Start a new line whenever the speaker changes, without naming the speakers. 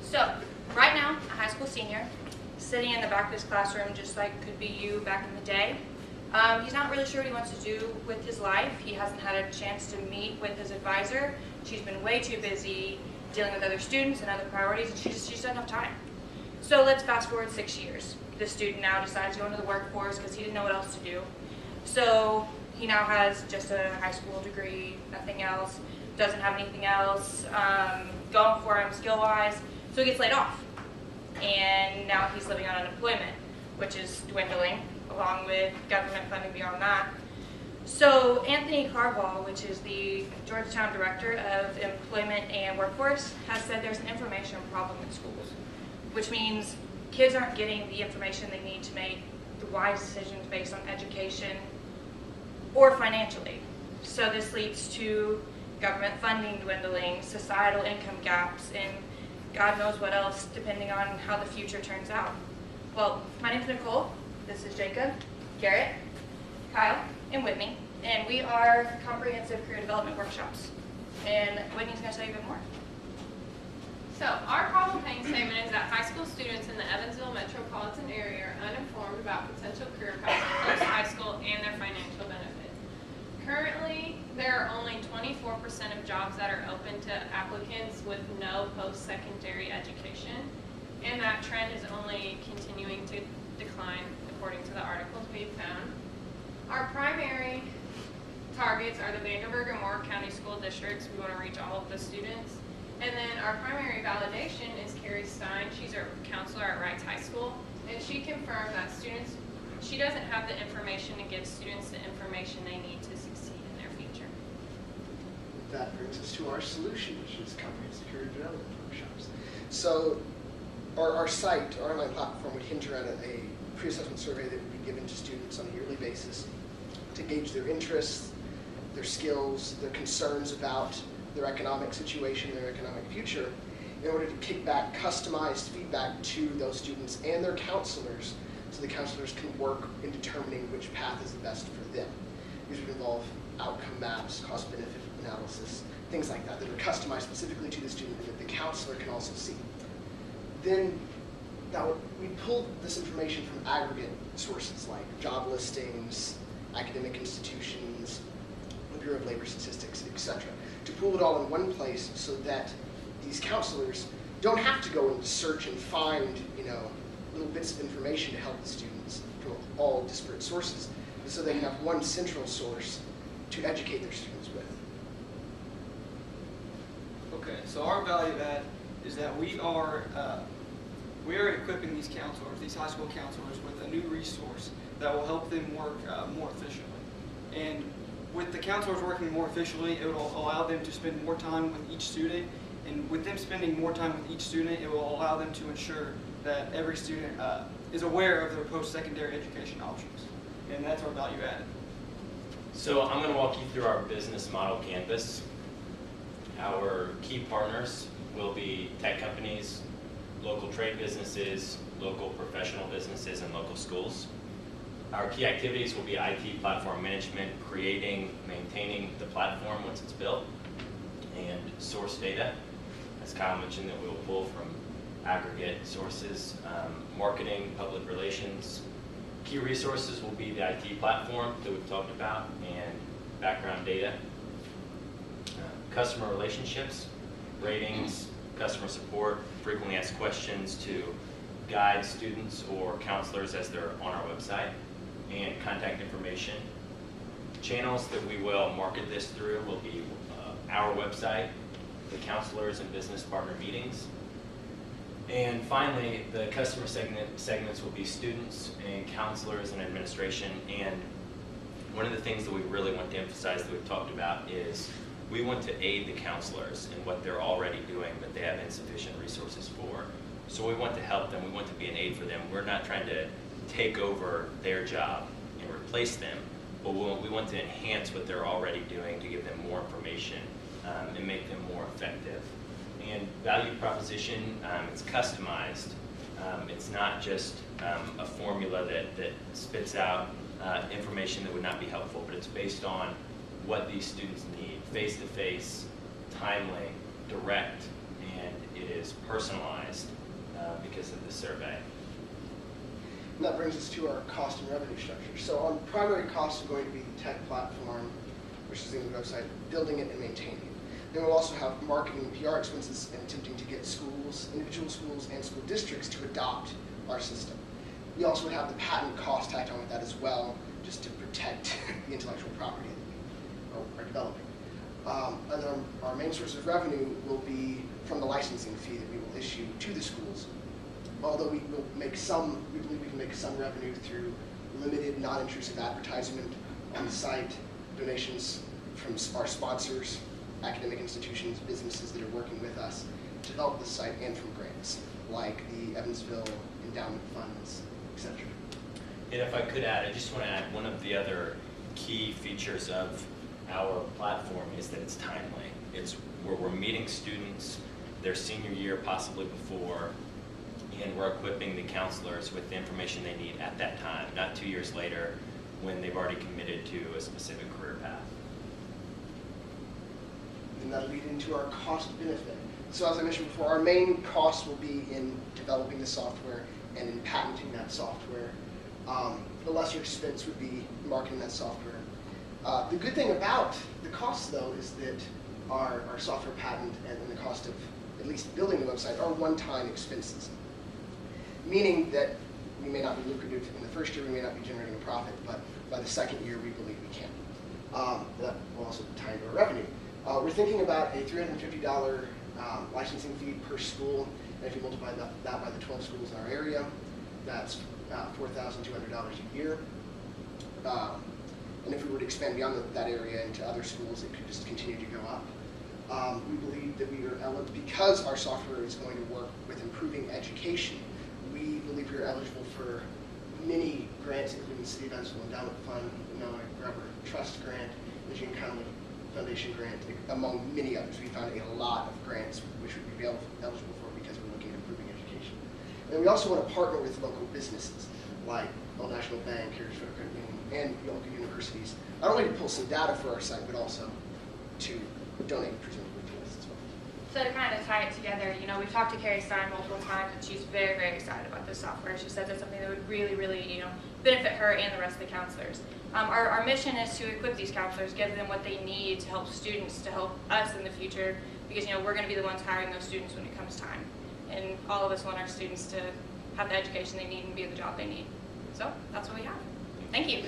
So, right now, a high school senior, sitting in the back of his classroom just like could be you back in the day. He's not really sure what he wants to do with his life. He hasn't had a chance to meet with his advisor. She's been way too busy dealing with other students and other priorities, and she just doesn't have time. So let's fast forward 6 years. The student now decides to go into the workforce because he didn't know what else to do. So he now has just a high school degree, nothing else, doesn't have anything else going for him skill-wise, so he gets laid off. And now he's living on unemployment, which is dwindling, along with government funding beyond that. So Anthony Carvall, which is the Georgetown Director of Employment and Workforce, has said there's an information problem in schools, which means kids aren't getting the information they need to make the wise decisions based on education or financially. So this leads to government funding dwindling, societal income gaps, and God knows what else, depending on how the future turns out. Well, my name's Nicole. This is Jacob, Garrett, Kyle, and Whitney, and we are comprehensive career development workshops. And Whitney's going to tell you a bit more.
So, our problem paying statement is that high school students in the Evansville metropolitan area are uninformed about potential career paths post-high school and their financial benefits. Currently, there are only 24% of jobs that are open to applicants with no post-secondary education, and that trend is only continuing to decline according to the articles we've found. Our primary targets are the Vanderburgh and Moore County School Districts. We want to reach all of the students. And then our primary validation is Carrie Stein. She's our counselor at Wrights High School, and she confirmed that she doesn't have the information to give students the information they need to succeed in their future.
That brings us to our solution, which is comprehensive career development workshops. So our site, our online platform, would hinge around a pre-assessment survey that would be given to students on a yearly basis to gauge their interests, their skills, their concerns about their economic situation, their economic future, in order to kick back customized feedback to those students and their counselors, so the counselors can work in determining which path is the best for them. These would involve outcome maps, cost-benefit analysis, things like that are customized specifically to the student and that the counselor can also see. Then, now we pulled this information from aggregate sources like job listings, academic institutions, the Bureau of Labor Statistics, etc., to pull it all in one place so that these counselors don't have to go and search and find, little bits of information to help the students from all disparate sources, so they have one central source to educate their students with.
Okay, so our value add is that we are equipping these counselors, these high school counselors, with a new resource that will help them work more efficiently. And with the counselors working more efficiently, it will allow them to spend more time with each student. And with them spending more time with each student, it will allow them to ensure that every student is aware of their post-secondary education options. And that's our value added.
So I'm going to walk you through our business model canvas. Our key partners will be tech companies, local trade businesses, local professional businesses, and local schools. Our key activities will be IT platform management, creating, maintaining the platform once it's built, and source data. As Kyle mentioned, that we'll pull from aggregate sources, marketing, public relations. Key resources will be the IT platform that we've talked about and background data. Customer relationships, ratings, customer support, frequently asked questions to guide students or counselors as they're on our website, and contact information. Channels that we will market this through will be our website, the counselors and business partner meetings. And finally, the customer segments will be students and counselors and administration. And one of the things that we really want to emphasize that we've talked about is we want to aid the counselors in what they're already doing but they have insufficient resources for. So we want to help them, we want to be an aid for them. We're not trying to take over their job and replace them, but we want to enhance what they're already doing to give them more information and make them more effective. And value proposition, it's customized. It's not just a formula that spits out information that would not be helpful, but it's based on what these students need, face-to-face, timely, direct, and it is personalized because of the survey.
And that brings us to our cost and revenue structure. So on primary costs are going to be the tech platform, which is the website, building it and maintaining it. Then we'll also have marketing and PR expenses and attempting to get schools, individual schools and school districts to adopt our system. We also would have the patent cost tacked on with that as well, just to protect the intellectual property that we are developing. And then our main source of revenue will be from the licensing fee that we will issue to the schools. Although we will make some, we believe we can make some revenue through limited, non-intrusive advertisement on the site, donations from our sponsors, academic institutions, businesses that are working with us to develop the site, and from grants, like the Evansville endowment funds, etc.
And if I could add, I just want to add one of the other key features of our platform is that it's timely. It's where we're meeting students their senior year, possibly before, and we're equipping the counselors with the information they need at that time, not 2 years later when they've already committed to a specific career path.
And that'll lead into our cost benefit. So as I mentioned before, our main cost will be in developing the software and in patenting that software. The lesser expense would be marketing that software. The good thing about the costs, though, is that our software patent and the cost of at least building the website are one-time expenses, meaning that we may not be lucrative in the first year, we may not be generating a profit, but by the second year, we believe we can. That will also tie into our revenue. We're thinking about a $350 licensing fee per school, and if you multiply that by the 12 schools in our area, that's $4,200 a year. And if we were to expand beyond that area into other schools, it could just continue to go up. We believe that we are eligible, because our software is going to work with improving education, we believe we are eligible for many grants, including the City of Evansville Endowment Fund, the Noah Grubber Trust Grant, the Gene Conley Foundation Grant, among many others. We found a lot of grants which we would be eligible for because we're looking at improving education. And we also want to partner with local businesses like Old National Bank, Heritage Federal Credit Union, and local universities, not only to pull some data for our site, but also to donate presumably to us as well.
So to kind of tie it together, you know, we've talked to Carrie Stein multiple times, and she's very, very excited about this software. She says it's something that would really, really, you know, benefit her and the rest of the counselors. Our mission is to equip these counselors, give them what they need to help students, to help us in the future, because, you know, we're going to be the ones hiring those students when it comes time. And all of us want our students to have the education they need and be at the job they need. So that's what we have. Thank you.